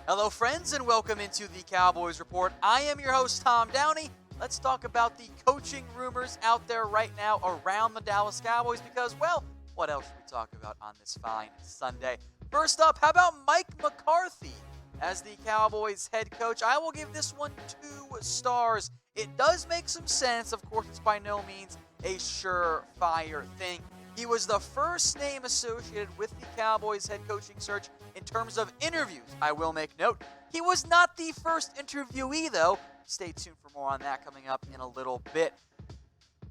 Hello, friends, and welcome into the Cowboys Report. I am your host, Tom Downey. Let's talk about the coaching rumors out there right now around the Dallas Cowboys because, well, what else should we talk about on this fine Sunday? First up, how about Mike McCarthy as the Cowboys head coach? I will give this one 2 stars. It does make some sense. Of course, it's by no means a surefire thing. He was the first name associated with the Cowboys head coaching search in terms of interviews. I will make note, he was not the first interviewee, though. Stay tuned for more on that coming up in a little bit.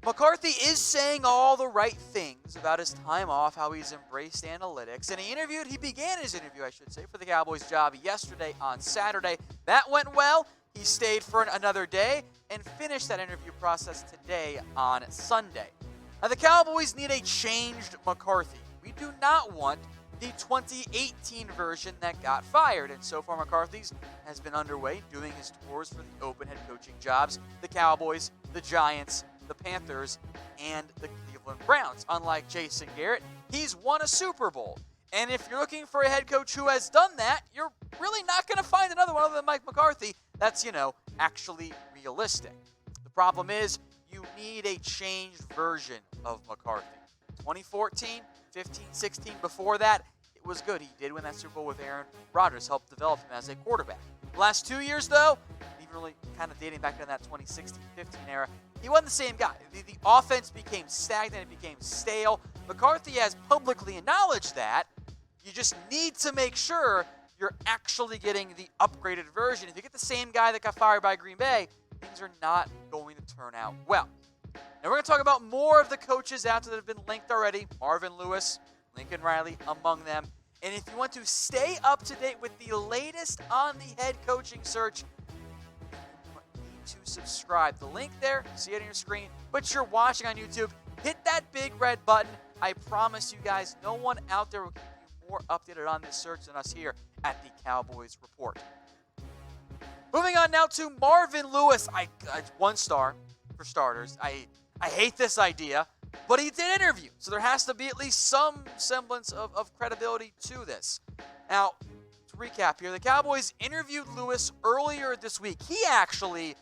McCarthy is saying all the right things about his time off, how he's embraced analytics, and he began his interview, for the Cowboys job yesterday on Saturday. That went well. He stayed for another day and finished that interview process today on Sunday. Now, the Cowboys need a changed McCarthy. We do not want the 2018 version that got fired. And so far, McCarthy's has been underway doing his tours for the open head coaching jobs, the Cowboys, the Giants, the Panthers, and the Cleveland Browns. Unlike Jason Garrett, he's won a Super Bowl. And if you're looking for a head coach who has done that, you're really not going to find another one other than Mike McCarthy that's, actually realistic. The problem is, you need a changed version of McCarthy. 2014, 15, 16, before that, it was good. He did win that Super Bowl with Aaron Rodgers, helped develop him as a quarterback. The last 2 years, though, even really kind of dating back to that 2016-15 era, he wasn't the same guy. The offense became stagnant, it became stale. McCarthy has publicly acknowledged that. You just need to make sure you're actually getting the upgraded version. If you get the same guy that got fired by Green Bay, things are not going to turn out well. Now we're going to talk about more of the coaches out there that have been linked already. Marvin Lewis, Lincoln Riley among them. And if you want to stay up to date with the latest on the head coaching search, you need to subscribe. The link there, see it on your screen. But you're watching on YouTube, hit that big red button. I promise you guys, no one out there will keep you more updated on this search than us here at the Cowboys Report. Moving on now to Marvin Lewis. 1 star for starters. I hate this idea, but he did interview, so there has to be at least some semblance of credibility to this. Now, to recap here, the Cowboys interviewed Lewis earlier this week. He actually,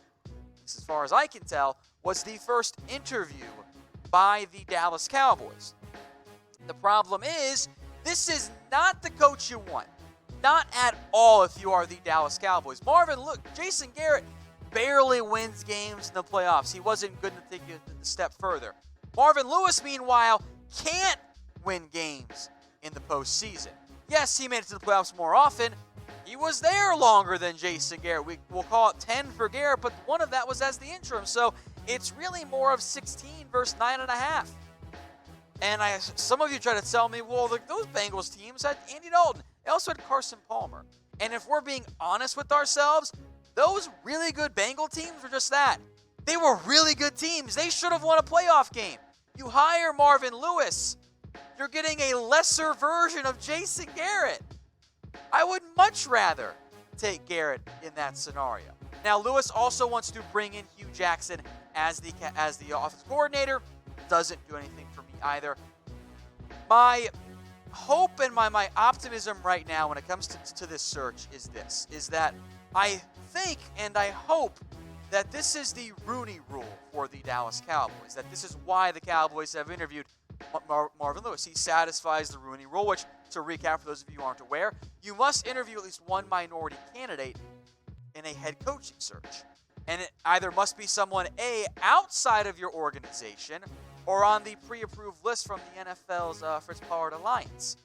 as far as I can tell, was the first interview by the Dallas Cowboys. The problem is, this is not the coach you want. Not at all if you are the Dallas Cowboys. Jason Garrett barely wins games in the playoffs. He wasn't good enough to take it a step further. Marvin Lewis, meanwhile, can't win games in the postseason. Yes, he made it to the playoffs more often. He was there longer than Jason Garrett. We'll call it 10 for Garrett, but one of that was as the interim. So it's really more of 16 versus 9.5. And some of you try to tell me, well, those Bengals teams had Andy Dalton. They also had Carson Palmer. And if we're being honest with ourselves, those really good Bengal teams were just that. They were really good teams. They should have won a playoff game. You hire Marvin Lewis, you're getting a lesser version of Jason Garrett. I would much rather take Garrett in that scenario. Now, Lewis also wants to bring in Hugh Jackson as the offensive coordinator. Doesn't do anything for me either. My hope and my optimism right now when it comes to this search is that I think and I hope that this is the Rooney Rule for the Dallas Cowboys, that this is why the Cowboys have interviewed Marvin Lewis. He satisfies the Rooney Rule, which, to recap for those of you who aren't aware, you must interview at least one minority candidate in a head coaching search. And it either must be someone, A, outside of your organization, or on the pre-approved list from the NFL's Fritz Pollard Alliance.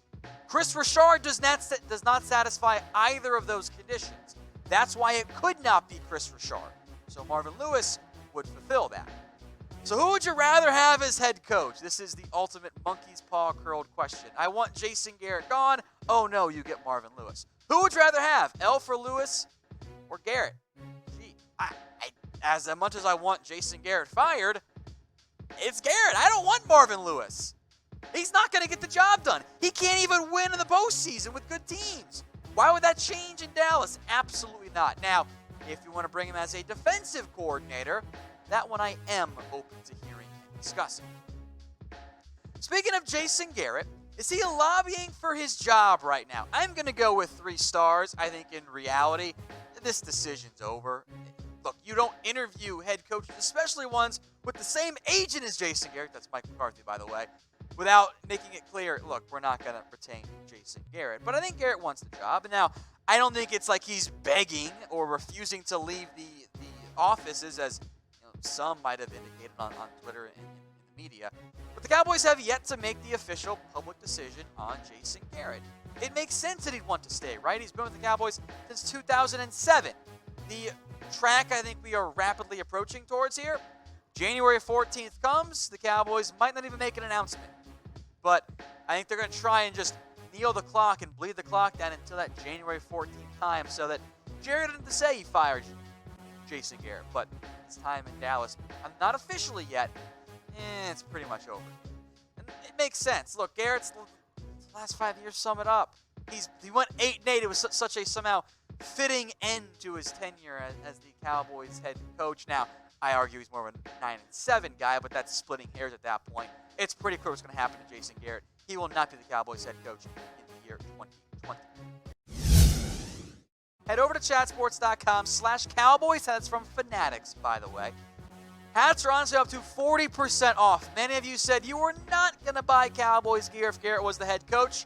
Chris Richard does not satisfy either of those conditions. That's why it could not be Chris Richard. So Marvin Lewis would fulfill that. So who would you rather have as head coach? This is the ultimate monkey's paw curled question. I want Jason Garrett gone. Oh no, you get Marvin Lewis. Who would you rather have, L for Lewis or Garrett? Gee, as much as I want Jason Garrett fired, it's Garrett. I don't want Marvin Lewis. He's not going to get the job done. He can't even win in the postseason with good teams. Why would that change in Dallas? Absolutely not. Now, if you want to bring him as a defensive coordinator, that one I am open to hearing and discussing. Speaking of Jason Garrett, Is he lobbying for his job right now? I'm going to go with 3 stars. I think in reality, this decision's over. Look, you don't interview head coaches, especially ones with the same agent as Jason Garrett. That's Mike McCarthy, by the way, without making it clear, look, we're not going to retain Jason Garrett. But I think Garrett wants the job. And now, I don't think it's like he's begging or refusing to leave the offices, as some might have indicated on Twitter and in the media. But the Cowboys have yet to make the official public decision on Jason Garrett. It makes sense that he'd want to stay, right? He's been with the Cowboys since 2007. The track I think we are rapidly approaching towards here, January 14th comes, the Cowboys might not even make an announcement. But I think they're going to try and just kneel the clock and bleed the clock down until that January 14th time so that Jared didn't say he fired Jason Garrett, but his time in Dallas, not officially yet, it's pretty much over. And it makes sense. Look, Garrett's last 5 years sum it up. He went 8-8. It was such a somehow fitting end to his tenure as the Cowboys head coach. Now, I argue he's more of a 9-7 guy, but that's splitting hairs at that point. It's pretty clear what's going to happen to Jason Garrett. He will not be the Cowboys head coach in the year 2020. Head over to chatsports.com/Cowboys. That's from Fanatics, by the way. Hats are honestly up to 40% off. Many of you said you were not going to buy Cowboys gear if Garrett was the head coach.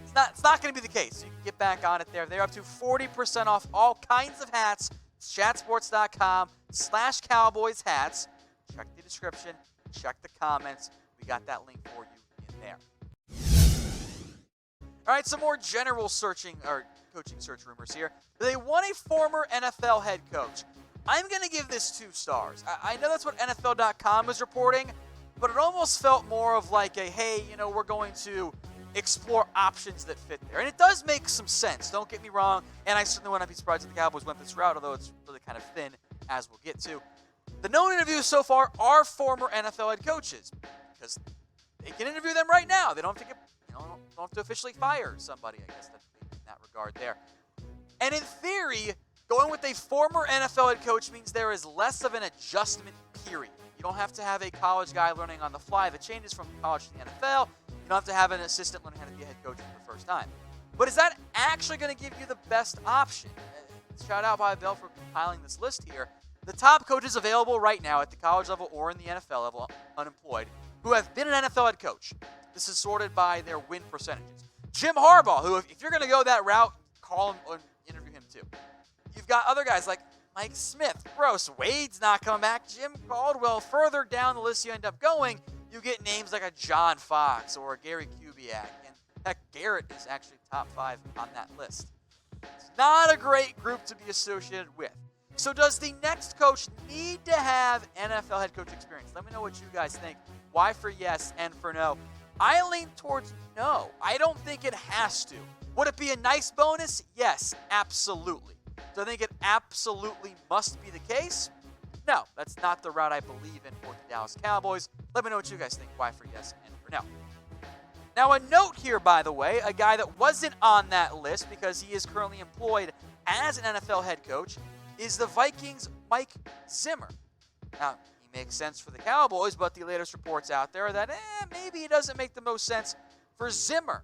It's not going to be the case. You can get back on it there. They're up to 40% off all kinds of hats. It's chatsports.com/Cowboys hats. Check the description. Check the comments. We got that link for you in there. All right, some more general coaching search rumors here. They want a former NFL head coach. I'm going to give this 2 stars. I know that's what NFL.com is reporting, but it almost felt more of like a, hey, we're going to explore options that fit there. And it does make some sense, don't get me wrong, and I certainly would not be surprised if the Cowboys went this route, although it's really kind of thin, as we'll get to. The known interviews so far are former NFL head coaches, because they can interview them right now. They don't have to don't have to officially fire somebody, I guess, in that regard there. And in theory, going with a former NFL head coach means there is less of an adjustment period. You don't have to have a college guy learning on the fly. The changes from college to the NFL. You don't have to have an assistant learning how to be a head coach for the first time. But is that actually going to give you the best option? Shout out by Bill for compiling this list here. The top coaches available right now at the college level or in the NFL level, unemployed, who have been an NFL head coach. This is sorted by their win percentages. Jim Harbaugh, who, if you're going to go that route, call him or interview him too. You've got other guys like Mike Smith. Gross. Wade's not coming back. Jim Caldwell. Further down the list you end up going, you get names like a John Fox or a Gary Kubiak. And heck, Garrett is actually top 5 on that list. It's not a great group to be associated with. So does the next coach need to have NFL head coach experience? Let me know what you guys think. Why for yes and for no? I lean towards no. I don't think it has to. Would it be a nice bonus? Yes, absolutely. Do I think it absolutely must be the case? No, that's not the route I believe in for the Dallas Cowboys. Let me know what you guys think. Why for yes and for no. Now, a note here, by the way, a guy that wasn't on that list because he is currently employed as an NFL head coach is the Vikings' Mike Zimmer. Now, he makes sense for the Cowboys, but the latest reports out there are that maybe he doesn't make the most sense for Zimmer.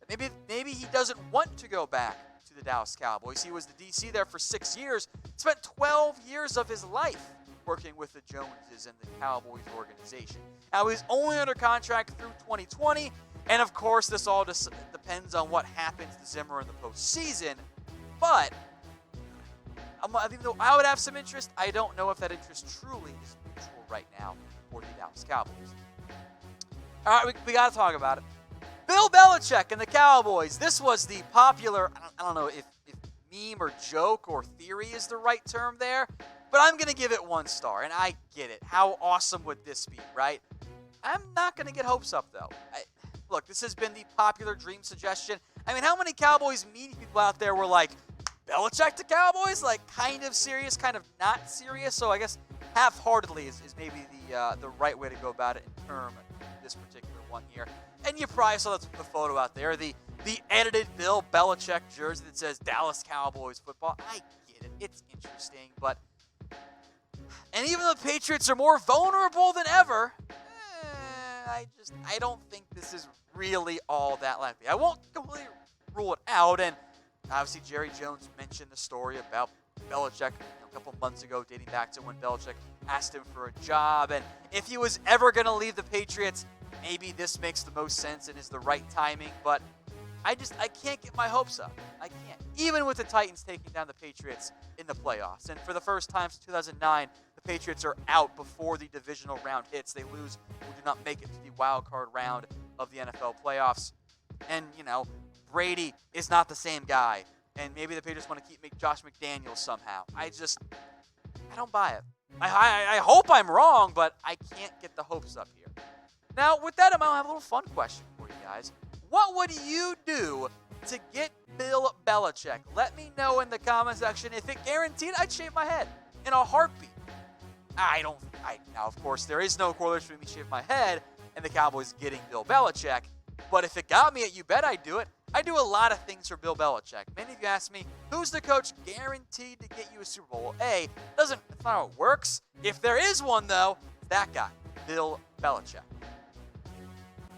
Maybe he doesn't want to go back to the Dallas Cowboys. He was the DC there for 6 years, spent 12 years of his life working with the Joneses and the Cowboys organization. Now, he's only under contract through 2020, and of course, this all just depends on what happens to Zimmer in the postseason. But even though I would have some interest, I don't know if that interest truly is mutual right now for the Dallas Cowboys. All right, we got to talk about it. Bill Belichick and the Cowboys. This was the popular, I don't know if meme or joke or theory is the right term there, but I'm going to give it 1 star, and I get it. How awesome would this be, right? I'm not going to get hopes up, though. Look, this has been the popular dream suggestion. I mean, how many Cowboys media people out there were like, Belichick to Cowboys? Like, kind of serious, kind of not serious? So I guess half-heartedly is maybe the right way to go about it in term this particular one here. And you probably saw the photo out there, the edited Bill Belichick jersey that says Dallas Cowboys football. I get it. It's interesting, but... And even though the Patriots are more vulnerable than ever, I don't think this is really all that likely. I won't completely rule it out, and obviously Jerry Jones mentioned the story about Belichick a couple months ago, dating back to when Belichick asked him for a job, and if he was ever going to leave the Patriots, maybe this makes the most sense and is the right timing, but I can't get my hopes up. I can't. Even with the Titans taking down the Patriots in the playoffs. And for the first time since 2009, the Patriots are out before the divisional round hits. They lose or do not make it to the wild card round of the NFL playoffs. And, Brady is not the same guy. And maybe the Patriots want to keep Josh McDaniels somehow. I don't buy it. I hope I'm wrong, but I can't get the hopes up here. Now, with that in mind, I have a little fun question for you guys. What would you do to get Bill Belichick? Let me know in the comment section. If it guaranteed, I'd shave my head in a heartbeat. Now, of course, there is no correlation between me shaving my head and the Cowboys getting Bill Belichick. But if it got me at You Bet I Do It, I do a lot of things for Bill Belichick. Many of you ask me, who's the coach guaranteed to get you a Super Bowl? Well, that's not how it works. If there is one, though, it's that guy, Bill Belichick.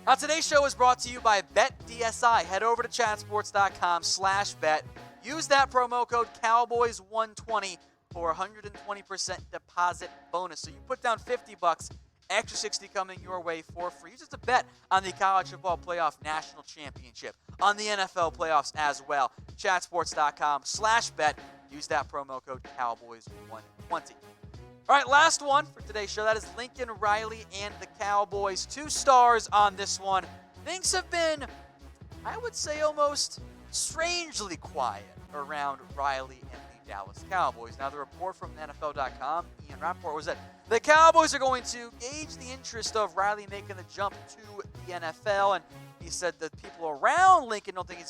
Now, today's show is brought to you by BetDSI. Head over to chatsports.com/bet. Use that promo code Cowboys120 for a 120% deposit bonus. So you put down $50, extra $60 coming your way for free. Use it to bet on the College Football Playoff National Championship, on the NFL playoffs as well. Chatsports.com/bet. Use that promo code Cowboys120. All right, last one for today's show. That is Lincoln Riley and the Cowboys. 2 stars on this one. Things have been, I would say, almost strangely quiet around Riley and the Dallas Cowboys. Now, the report from NFL.com, Ian Rappaport, was that the Cowboys are going to gauge the interest of Riley making the jump to the NFL, and he said that people around Lincoln don't think he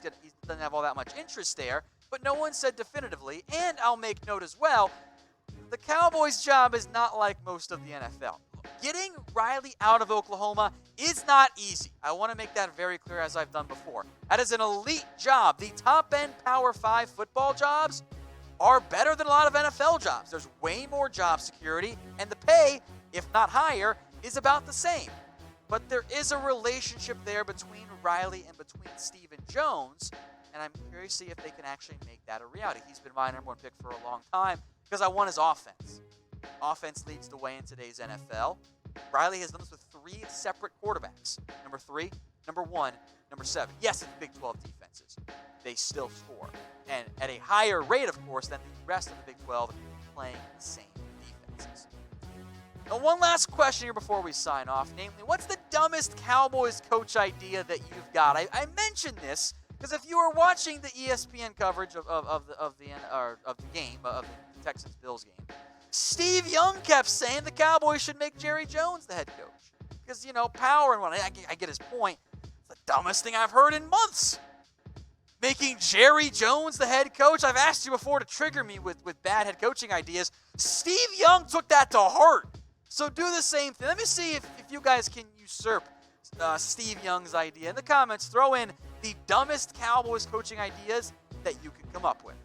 doesn't have all that much interest there, but no one said definitively. And I'll make note as well, the Cowboys' job is not like most of the NFL. Getting Riley out of Oklahoma is not easy. I want to make that very clear, as I've done before. That is an elite job. The top-end Power 5 football jobs are better than a lot of NFL jobs. There's way more job security, and the pay, if not higher, is about the same. But there is a relationship there between Riley and between Stephen Jones, and I'm curious to see if they can actually make that a reality. He's been my number one pick for a long time because I want his offense. Offense leads the way in today's NFL. Riley has done this with 3 separate quarterbacks. Number 3, number 1, number 7. Yes, it's Big 12 defenses. They still score. And at a higher rate, of course, than the rest of the Big 12 playing the same defenses. Now, one last question here before we sign off. Namely, what's the dumbest Cowboys coach idea that you've got? I mentioned this because if you were watching the ESPN coverage of the game, of the Texans-Bills game, Steve Young kept saying the Cowboys should make Jerry Jones the head coach. Because, power and whatnot. I get his point. It's the dumbest thing I've heard in months. Making Jerry Jones the head coach. I've asked you before to trigger me with bad head coaching ideas. Steve Young took that to heart. So do the same thing. Let me see if you guys can usurp Steve Young's idea. In the comments, throw in the dumbest Cowboys coaching ideas that you can come up with.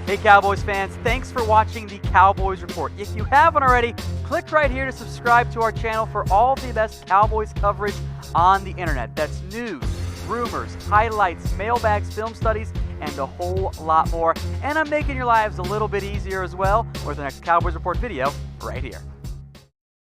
Hey Cowboys fans, thanks for watching the Cowboys Report. If you haven't already, click right here to subscribe to our channel for all the best Cowboys coverage on the internet. That's news, rumors, highlights, mailbags, film studies, and a whole lot more. And I'm making your lives a little bit easier as well with the next Cowboys Report video right here.